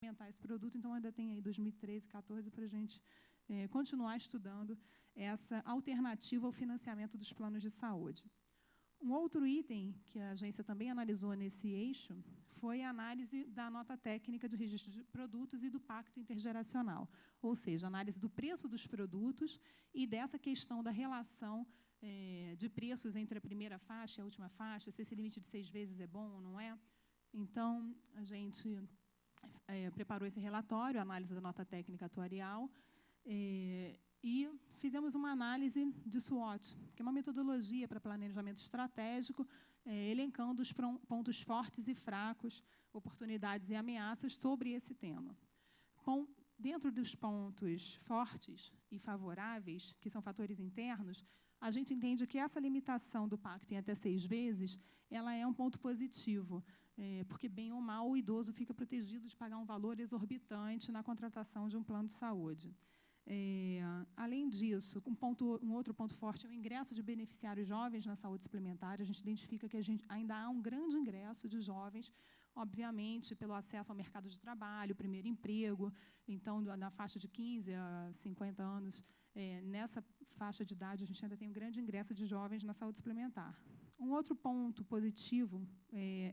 implementar esse produto, então ainda tem aí 2013, 2014 para a gente continuar estudando essa alternativa ao financiamento dos planos de saúde. Um outro item que a agência também analisou nesse eixo foi a análise da nota técnica de registro de produtos e do pacto intergeracional, ou seja, análise do preço dos produtos e dessa questão da relação de preços entre a primeira faixa e a última faixa, se esse limite de 6 vezes é bom ou não é. Então, a gente preparou esse relatório, análise da nota técnica atuarial, e fizemos uma análise de SWOT, que é uma metodologia para planejamento estratégico, elencando os pontos fortes e fracos, oportunidades e ameaças sobre esse tema. Bom, dentro dos pontos fortes e favoráveis, que são fatores internos, a gente entende que essa limitação do pacto em até 6 vezes, ela é um ponto positivo, porque, bem ou mal, o idoso fica protegido de pagar um valor exorbitante na contratação de um plano de saúde. Além disso, um outro ponto forte é o ingresso de beneficiários jovens na saúde suplementar. A gente identifica que ainda há um grande ingresso de jovens, obviamente, pelo acesso ao mercado de trabalho, primeiro emprego. Então, na faixa de 15 a 50 anos, nessa faixa de idade, a gente ainda tem um grande ingresso de jovens na saúde suplementar. Um outro ponto positivo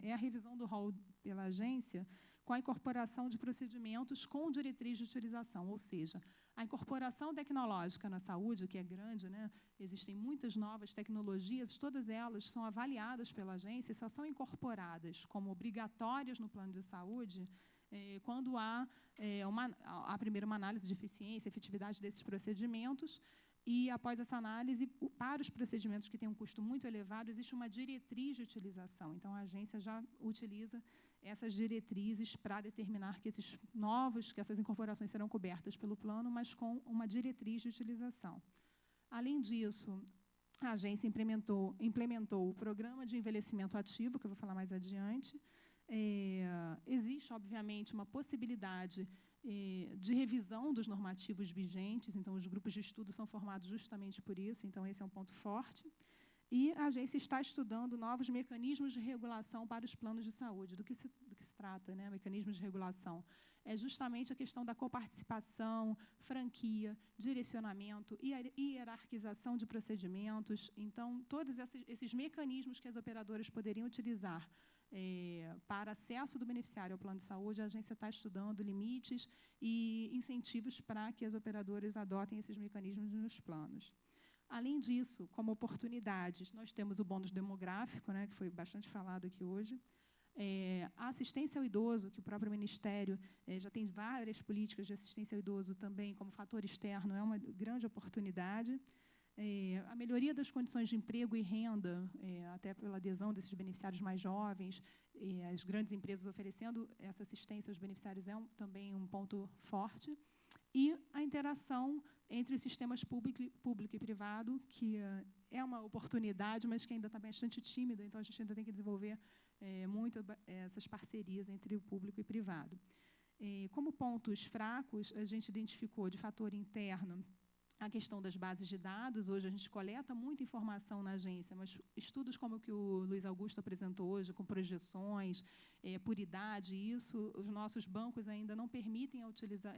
é a revisão do rol pela agência com a incorporação de procedimentos com diretriz de utilização, ou seja, a incorporação tecnológica na saúde, o que é grande, né? Existem muitas novas tecnologias, todas elas são avaliadas pela agência e só são incorporadas como obrigatórias no plano de saúde quando há primeiro uma análise de eficiência e efetividade desses procedimentos. E, após essa análise, para os procedimentos que têm um custo muito elevado, existe uma diretriz de utilização. Então, a agência já utiliza essas diretrizes para determinar que que essas incorporações serão cobertas pelo plano, mas com uma diretriz de utilização. Além disso, a agência implementou o programa de envelhecimento ativo, que eu vou falar mais adiante. Existe, obviamente, uma possibilidade de revisão dos normativos vigentes, então os grupos de estudo são formados justamente por isso, então esse é um ponto forte. E a agência está estudando novos mecanismos de regulação para os planos de saúde. Do que se trata, né? Mecanismos de regulação? É justamente a questão da coparticipação, franquia, direcionamento, hierarquização de procedimentos. Então, todos esses mecanismos que as operadoras poderiam utilizar para acesso do beneficiário ao plano de saúde, a agência está estudando limites e incentivos para que as operadoras adotem esses mecanismos nos planos. Além disso, como oportunidades, nós temos o bônus demográfico, né, que foi bastante falado aqui hoje. A assistência ao idoso, que o próprio Ministério já tem várias políticas de assistência ao idoso também, como fator externo, é uma grande oportunidade. A melhoria das condições de emprego e renda, até pela adesão desses beneficiários mais jovens, as grandes empresas oferecendo essa assistência aos beneficiários também um ponto forte. E a interação entre os sistemas público e privado, que é uma oportunidade, mas que ainda está bastante tímida, então a gente ainda tem que desenvolver muito essas parcerias entre o público e privado. Como pontos fracos, a gente identificou de fator interno a questão das bases de dados. Hoje a gente coleta muita informação na agência, mas estudos como o que o Luiz Augusto apresentou hoje, com projeções, por idade, os nossos bancos ainda não permitem utilizar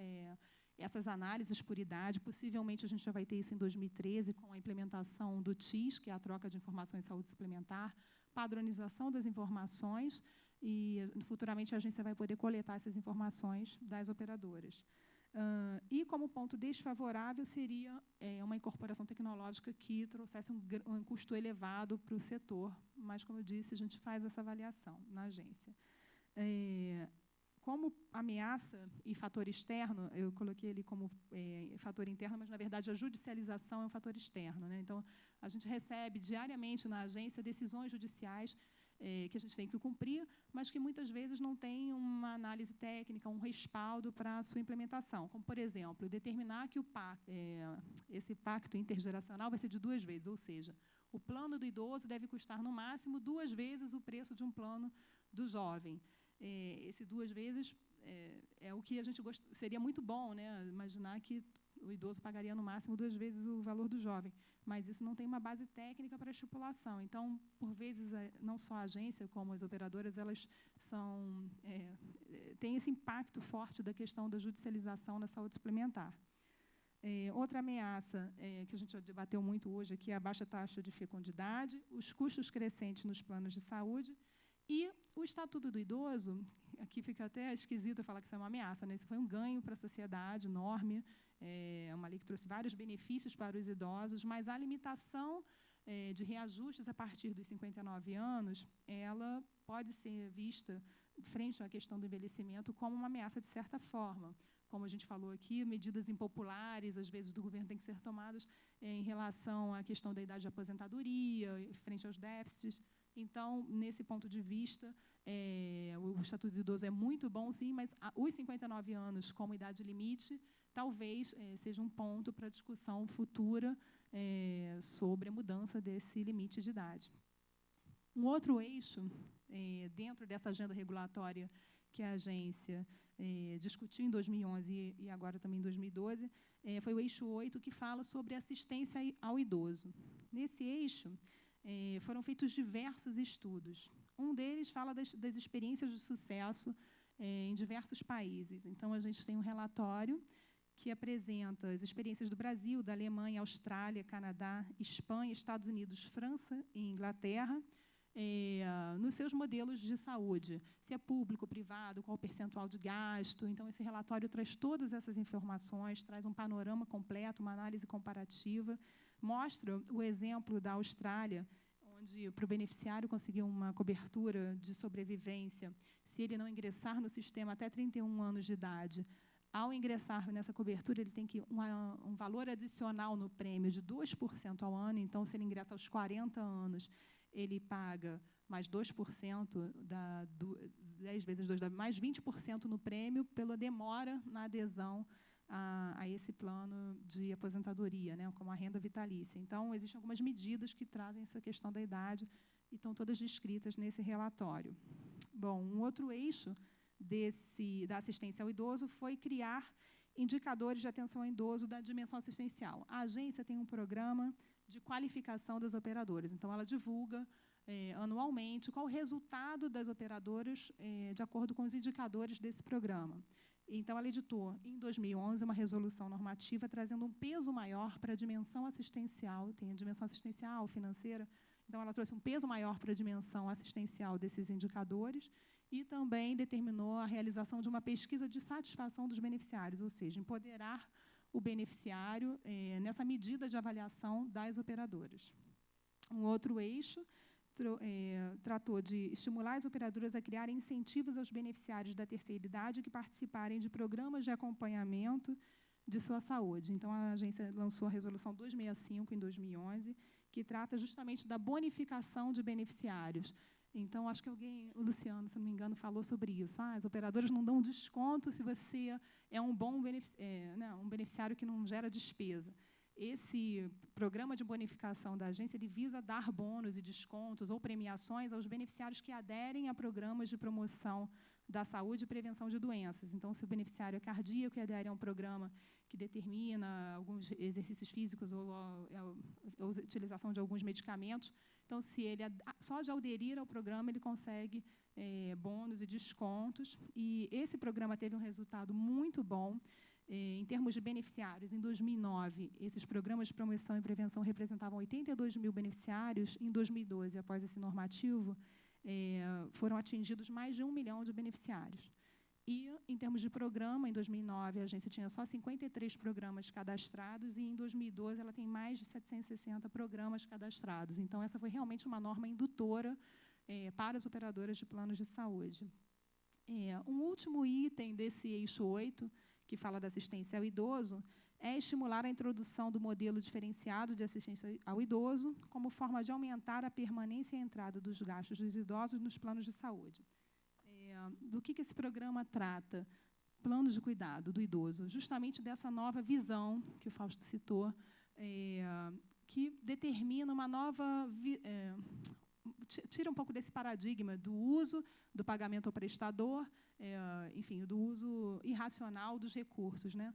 essas análises por idade. Possivelmente a gente já vai ter isso em 2013, com a implementação do TIS, que é a troca de informação em saúde suplementar, padronização das informações, e futuramente a agência vai poder coletar essas informações das operadoras. E, como ponto desfavorável, seria uma incorporação tecnológica que trouxesse um custo elevado para o setor, mas, como eu disse, a gente faz essa avaliação na agência. Como ameaça e fator externo, eu coloquei ali como fator interno, mas, na verdade, a judicialização é um fator externo, né? Então, a gente recebe diariamente na agência decisões judiciais que a gente tem que cumprir, mas que muitas vezes não tem uma análise técnica, um respaldo para a sua implementação. Como, por exemplo, determinar que esse pacto intergeracional vai ser de 2 vezes, ou seja, o plano do idoso deve custar, no máximo, 2 vezes o preço de um plano do jovem. Esse 2 vezes é o que a gente seria muito bom, né? Imaginar que o idoso pagaria no máximo 2 vezes o valor do jovem, mas isso não tem uma base técnica para a estipulação. Então, por vezes, não só a agência, como as operadoras, elas têm esse impacto forte da questão da judicialização na saúde suplementar. Outra ameaça que a gente já debateu muito hoje aqui é a baixa taxa de fecundidade, os custos crescentes nos planos de saúde e o Estatuto do Idoso. Aqui fica até esquisito falar que isso é uma ameaça, né? Isso foi um ganho para a sociedade enorme, uma lei que trouxe vários benefícios para os idosos, mas a limitação de reajustes a partir dos 59 anos, ela pode ser vista, frente à questão do envelhecimento, como uma ameaça de certa forma. Como a gente falou aqui, medidas impopulares, às vezes, do governo têm que ser tomadas em relação à questão da idade de aposentadoria, frente aos déficits. Então, nesse ponto de vista, o Estatuto do Idoso é muito bom, sim, mas os 59 anos como idade limite talvez seja um ponto para discussão futura sobre a mudança desse limite de idade. Um outro eixo, dentro dessa agenda regulatória que a agência discutiu em 2011 e agora também em 2012, foi o eixo 8, que fala sobre assistência ao idoso. Nesse eixo, foram feitos diversos estudos. Um deles fala das experiências de sucesso em diversos países. Então, a gente tem um relatório que apresenta as experiências do Brasil, da Alemanha, Austrália, Canadá, Espanha, Estados Unidos, França e Inglaterra, nos seus modelos de saúde, se é público, privado, qual o percentual de gasto. Então, esse relatório traz todas essas informações, traz um panorama completo, uma análise comparativa, mostra o exemplo da Austrália, onde, para o beneficiário conseguir uma cobertura de sobrevivência, se ele não ingressar no sistema até 31 anos de idade, ao ingressar nessa cobertura, ele tem que um valor adicional no prêmio de 2% ao ano. Então, se ele ingressa aos 40 anos, ele paga mais 2%, 10 vezes 2, dá mais 20% no prêmio pela demora na adesão a esse plano de aposentadoria, né, como a renda vitalícia. Então, existem algumas medidas que trazem essa questão da idade e estão todas descritas nesse relatório. Bom, um outro eixo da assistência ao idoso foi criar indicadores de atenção ao idoso da dimensão assistencial. A agência tem um programa de qualificação das operadoras. Então, ela divulga anualmente qual o resultado das operadoras de acordo com os indicadores desse programa. Então, ela editou, em 2011, uma resolução normativa trazendo um peso maior para a dimensão assistencial. Tem a dimensão assistencial, financeira. Então, ela trouxe um peso maior para a dimensão assistencial desses indicadores e também determinou a realização de uma pesquisa de satisfação dos beneficiários, ou seja, empoderar o beneficiário nessa medida de avaliação das operadoras. Um outro eixo tratou de estimular as operadoras a criarem incentivos aos beneficiários da terceira idade que participarem de programas de acompanhamento de sua saúde. Então, a agência lançou a Resolução 265, em 2011, que trata justamente da bonificação de beneficiários. Então, acho que o Luciano, se não me engano, falou sobre isso. As operadoras não dão desconto se você é um bom um beneficiário que não gera despesa. Esse programa de bonificação da agência, ele visa dar bônus e descontos ou premiações aos beneficiários que aderem a programas de promoção da saúde e prevenção de doenças. Então, se o beneficiário é cardíaco e adere a um programa que determina alguns exercícios físicos ou a utilização de alguns medicamentos, então, se ele só de aderir ao programa, ele consegue bônus e descontos. E esse programa teve um resultado muito bom. Em termos de beneficiários, em 2009, esses programas de promoção e prevenção representavam 82 mil beneficiários. Em 2012, após esse normativo, foram atingidos mais de 1 milhão de beneficiários. E, em termos de programa, em 2009, a agência tinha só 53 programas cadastrados e, em 2012, ela tem mais de 760 programas cadastrados. Então, essa foi realmente uma norma indutora para as operadoras de planos de saúde. Um último item desse eixo 8, que fala da assistência ao idoso, é estimular a introdução do modelo diferenciado de assistência ao idoso como forma de aumentar a permanência e a entrada dos gastos dos idosos nos planos de saúde. Do que esse programa trata? Plano de cuidado do idoso, justamente dessa nova visão que o Fausto citou, que determina uma nova... tira um pouco desse paradigma do uso, do pagamento ao prestador, enfim, do uso irracional dos recursos, né?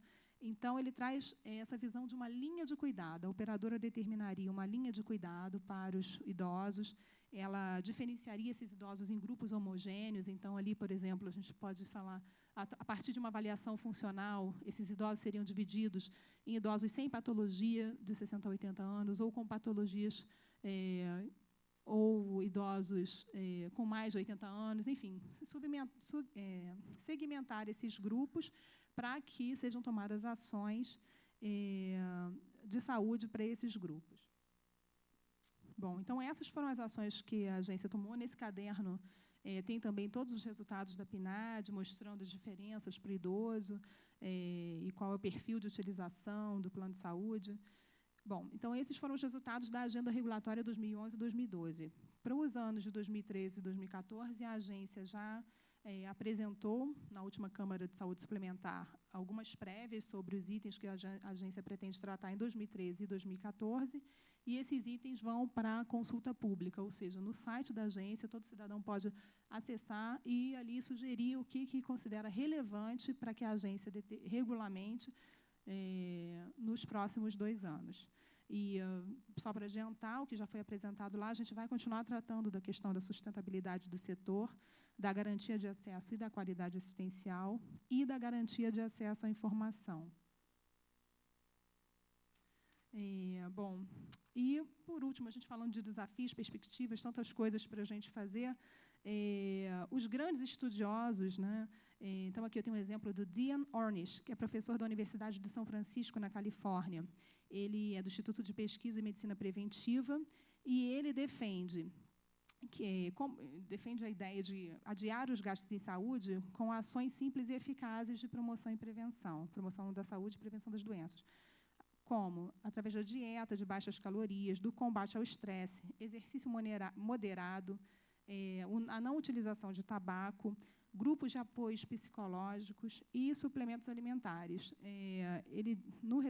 Então, ele traz essa visão de uma linha de cuidado. A operadora determinaria uma linha de cuidado para os idosos, ela diferenciaria esses idosos em grupos homogêneos. Então, ali, por exemplo, a gente pode falar, a partir de uma avaliação funcional, esses idosos seriam divididos em idosos sem patologia, de 60 a 80 anos, ou com patologias, ou idosos com mais de 80 anos, enfim, segmentar esses grupos para que sejam tomadas ações de saúde para esses grupos. Bom, então, essas foram as ações que a agência tomou. Nesse caderno tem também todos os resultados da PNAD, mostrando as diferenças para o idoso e qual é o perfil de utilização do plano de saúde. Bom, então, esses foram os resultados da Agenda Regulatória 2011 e 2012. Para os anos de 2013 e 2014, a agência já apresentou, na última Câmara de Saúde Suplementar, algumas prévias sobre os itens que a agência pretende tratar em 2013 e 2014, e esses itens vão para a consulta pública, ou seja, no site da agência, todo cidadão pode acessar e ali sugerir o que considera relevante para que a agência regulamente nos próximos 2 anos. E, só para adiantar, o que já foi apresentado lá, a gente vai continuar tratando da questão da sustentabilidade do setor, da garantia de acesso e da qualidade assistencial e da garantia de acesso à informação. Bom, e, por último, a gente falando de desafios, perspectivas, tantas coisas para a gente fazer, os grandes estudiosos, né? Então, aqui eu tenho um exemplo do Dean Ornish, que é professor da Universidade de São Francisco, na Califórnia. Ele é do Instituto de Pesquisa e Medicina Preventiva e ele defende a ideia de adiar os gastos em saúde com ações simples e eficazes de promoção e prevenção, promoção da saúde e prevenção das doenças, como através da dieta de baixas calorias, do combate ao estresse, exercício moderado, a não utilização de tabaco, grupos de apoios psicológicos e suplementos alimentares.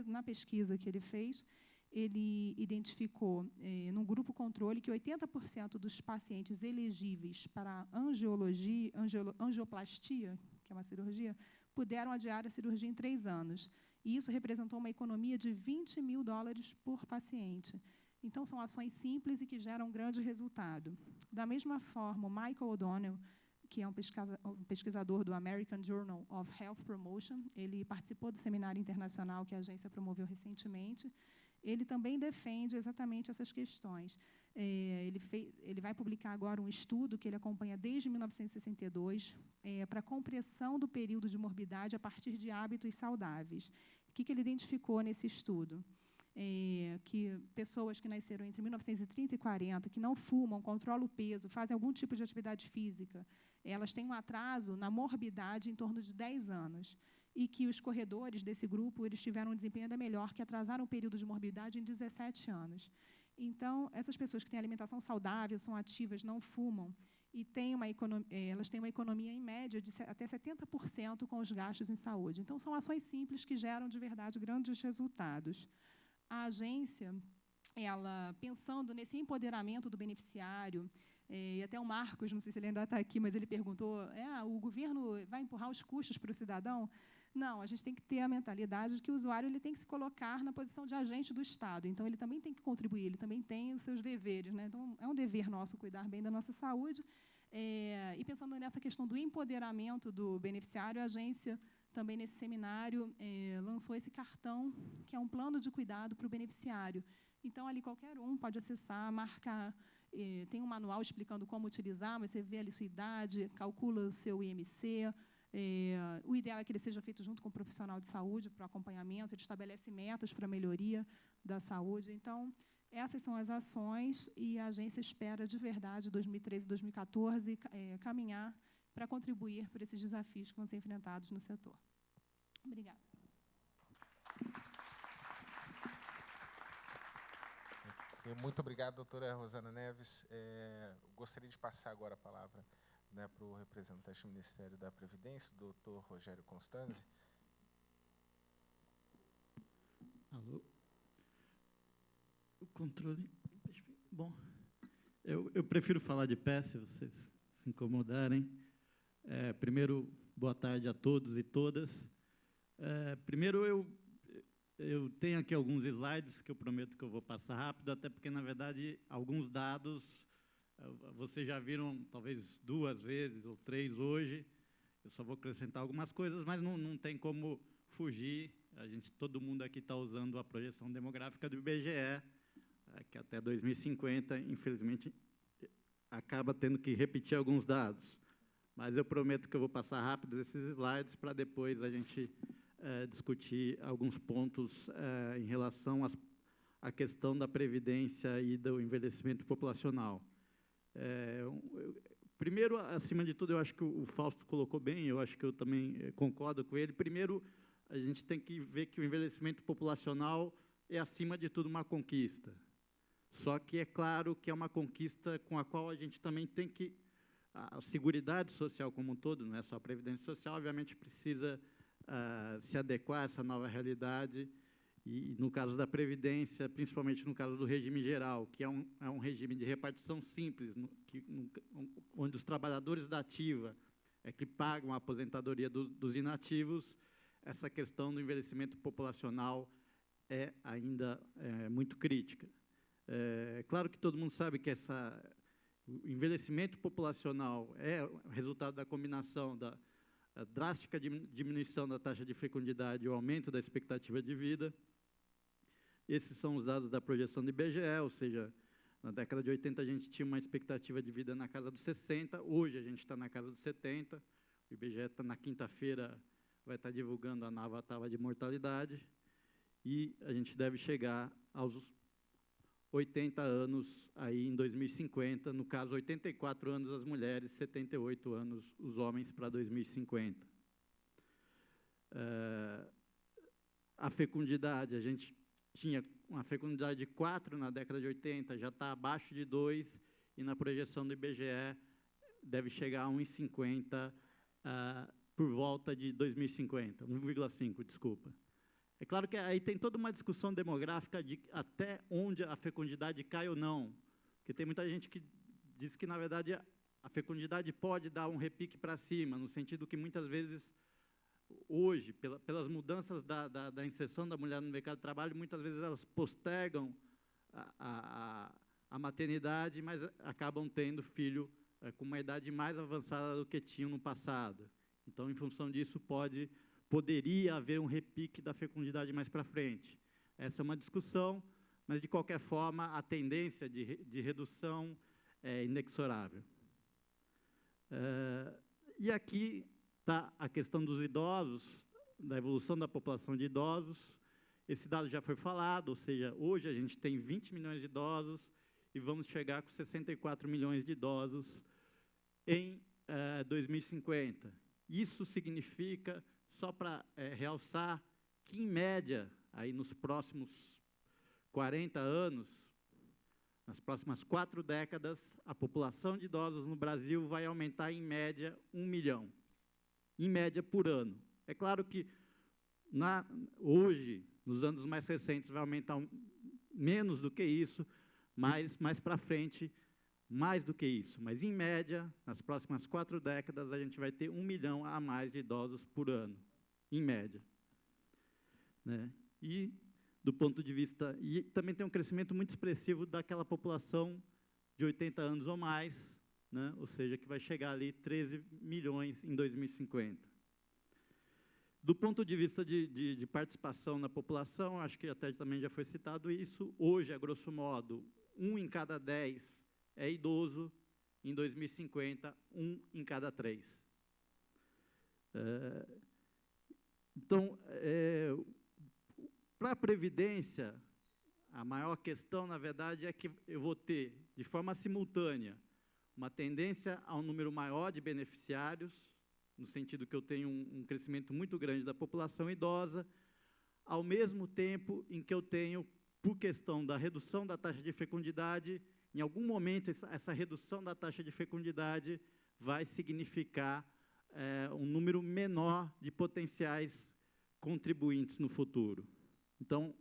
Na pesquisa que ele fez, ele identificou, num grupo controle, que 80% dos pacientes elegíveis para angioplastia, que é uma cirurgia, puderam adiar a cirurgia em 3 anos. E isso representou uma economia de $20 mil por paciente. Então, são ações simples e que geram grande resultado. Da mesma forma, o Michael O'Donnell, que é um pesquisador do American Journal of Health Promotion, ele participou do seminário internacional que a agência promoveu recentemente. Ele também defende exatamente essas questões. Ele vai publicar agora um estudo que ele acompanha desde 1962 para a compressão do período de morbidade a partir de hábitos saudáveis. O que ele identificou nesse estudo? Que pessoas que nasceram entre 1930 e 40, que não fumam, controlam o peso, fazem algum tipo de atividade física, elas têm um atraso na morbidade em torno de 10 anos. E que os corredores desse grupo eles tiveram um desempenho ainda melhor, que atrasaram o período de morbidade em 17 anos. Então, essas pessoas que têm alimentação saudável, são ativas, não fumam, e elas têm uma economia, em média, de até 70% com os gastos em saúde. Então, são ações simples que geram, de verdade, grandes resultados. A agência, pensando nesse empoderamento do beneficiário, e até o Marcos, não sei se ele ainda está aqui, mas ele perguntou, o governo vai empurrar os custos para o cidadão? Não, a gente tem que ter a mentalidade de que o usuário ele tem que se colocar na posição de agente do Estado. Então, ele também tem que contribuir, ele também tem os seus deveres, né? Então, é um dever nosso cuidar bem da nossa saúde. E pensando nessa questão do empoderamento do beneficiário, a agência também, nesse seminário, lançou esse cartão, que é um plano de cuidado para o beneficiário. Então, ali qualquer um pode acessar, marcar, tem um manual explicando como utilizar, mas você vê ali sua idade, calcula o seu IMC. O ideal é que ele seja feito junto com o profissional de saúde para o acompanhamento, ele estabelece metas para a melhoria da saúde. Então, essas são as ações e a agência espera, de verdade, 2013 e 2014, caminhar para contribuir por esses desafios que vão ser enfrentados no setor. Obrigada. Muito obrigado, doutora Rosana Neves. Gostaria de passar agora a palavra para o representante do Ministério da Previdência, o doutor Rogério Constanzi. Alô? O controle... Bom, eu prefiro falar de pé, se vocês se incomodarem. Primeiro, boa tarde a todos e todas. Primeiro, eu Eu tenho aqui alguns slides que eu prometo que eu vou passar rápido, até porque, na verdade, alguns dados vocês já viram talvez 2 vezes ou 3 hoje. Eu só vou acrescentar algumas coisas, mas não tem como fugir. Todo mundo aqui está usando a projeção demográfica do IBGE, que até 2050, infelizmente, acaba tendo que repetir alguns dados. Mas eu prometo que eu vou passar rápido esses slides para depois a gente discutir alguns pontos em relação à questão da previdência e do envelhecimento populacional. Primeiro, acima de tudo, eu acho que o Fausto colocou bem, eu acho que eu também concordo com ele. Primeiro, a gente tem que ver que o envelhecimento populacional é, acima de tudo, uma conquista. Só que é claro que é uma conquista com a qual a gente também tem que... A Seguridade Social como um todo, não é só a Previdência Social, obviamente precisa se adequar a essa nova realidade, e no caso da Previdência, principalmente no caso do regime geral, que é um regime de repartição simples, onde os trabalhadores da ativa é que pagam a aposentadoria dos inativos, essa questão do envelhecimento populacional é ainda muito crítica. Claro que todo mundo sabe que o envelhecimento populacional é resultado da combinação da drástica diminuição da taxa de fecundidade e o aumento da expectativa de vida. Esses são os dados da projeção do IBGE, ou seja, na década de 80 a gente tinha uma expectativa de vida na casa dos 60, hoje a gente está na casa dos 70, o IBGE está na quinta-feira, vai estar divulgando a nova tábua de mortalidade, e a gente deve chegar aos 80 anos aí em 2050, no caso, 84 anos as mulheres, 78 anos os homens para 2050. A fecundidade, a gente tinha uma fecundidade de 4 na década de 80, já está abaixo de 2, e na projeção do IBGE deve chegar a 1,50 por volta de 2050, 1,5, desculpa. É claro que aí tem toda uma discussão demográfica de até onde a fecundidade cai ou não, porque tem muita gente que diz que, na verdade, a fecundidade pode dar um repique para cima, no sentido que, muitas vezes, hoje, pelas mudanças da inserção da mulher no mercado de trabalho, muitas vezes elas postergam a maternidade, mas acabam tendo filho com uma idade mais avançada do que tinham no passado. Então, em função disso, poderia haver um repique da fecundidade mais para frente. Essa é uma discussão, mas, de qualquer forma, a tendência de redução é inexorável. E aqui está a questão dos idosos, da evolução da população de idosos. Esse dado já foi falado, ou seja, hoje a gente tem 20 milhões de idosos e vamos chegar com 64 milhões de idosos em 2050. Isso significa, só para realçar, que, em média, aí nos próximos 40 anos, nas próximas 4 décadas, a população de idosos no Brasil vai aumentar, em média, 1 milhão. Em média, por ano. É claro que, hoje, nos anos mais recentes, vai aumentar menos do que isso, mas, mais para frente, mais do que isso. Mas, em média, nas próximas 4 décadas, a gente vai ter 1 milhão a mais de idosos por ano, em média. Né? E, do ponto de vista... E também tem um crescimento muito expressivo daquela população de 80 anos ou mais, né? Ou seja, que vai chegar ali 13 milhões em 2050. Do ponto de vista de participação na população, acho que até também já foi citado isso, hoje, a grosso modo, 1 em cada 10 é idoso, em 2050, 1 em cada 3. Então, para a Previdência, a maior questão, na verdade, é que eu vou ter, de forma simultânea, uma tendência a um número maior de beneficiários, no sentido que eu tenho um crescimento muito grande da população idosa, ao mesmo tempo em que eu tenho, por questão da redução da taxa de fecundidade, em algum momento essa redução da taxa de fecundidade vai significar um número menor de potenciais contribuintes no futuro. Então,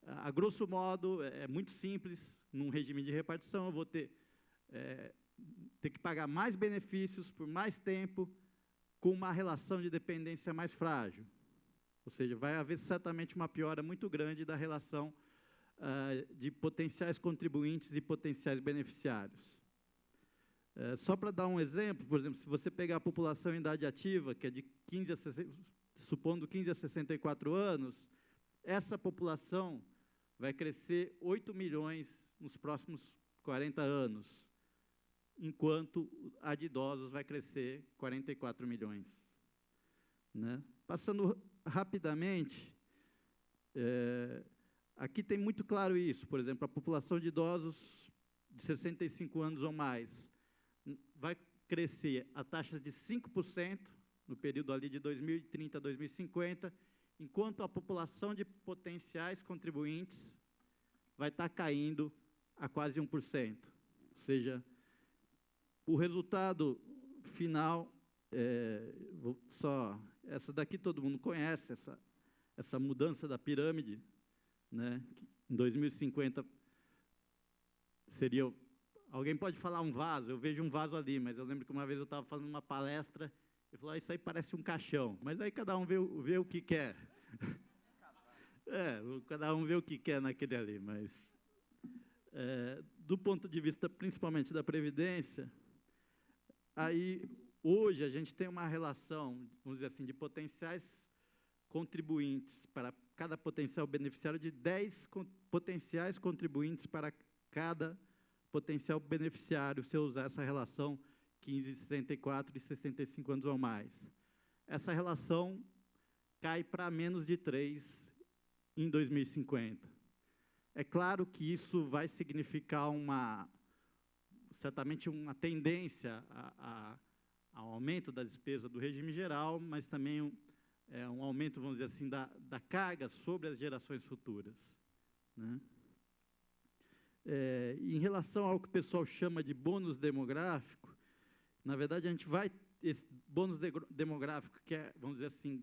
a grosso modo, é muito simples, num regime de repartição, eu vou ter que pagar mais benefícios por mais tempo, com uma relação de dependência mais frágil. Ou seja, vai haver certamente uma piora muito grande da relação de potenciais contribuintes e potenciais beneficiários. Só para dar um exemplo, por exemplo, se você pegar a população em idade ativa, que é de 15 a 60, supondo 15 a 64 anos, essa população vai crescer 8 milhões nos próximos 40 anos, enquanto a de idosos vai crescer 44 milhões. Né? Passando rapidamente, aqui tem muito claro isso. Por exemplo, a população de idosos de 65 anos ou mais vai crescer a taxa de 5% no período ali de 2030 a 2050, enquanto a população de potenciais contribuintes vai estar caindo a quase 1%. Ou seja, o resultado final, essa daqui todo mundo conhece, essa mudança da pirâmide, né? Em 2050 seria... Alguém pode falar um vaso, eu vejo um vaso ali, mas eu lembro que uma vez eu estava fazendo uma palestra, e falou, isso aí parece um caixão, mas aí cada um vê o que quer. Cada um vê o que quer naquele ali, mas... do ponto de vista, principalmente, da Previdência, aí, hoje, a gente tem uma relação, vamos dizer assim, de potenciais contribuintes para cada potencial beneficiário, de 10 potenciais contribuintes para cada potencial beneficiário, se eu usar essa relação 15, 64 e 65 anos ou mais. Essa relação cai para menos de 3 em 2050. É claro que isso vai significar certamente uma tendência ao aumento da despesa do regime geral, mas também um aumento, vamos dizer assim, da carga sobre as gerações futuras. Né? Em relação ao que o pessoal chama de bônus demográfico, na verdade, a gente vai... Esse bônus demográfico, que é, vamos dizer assim,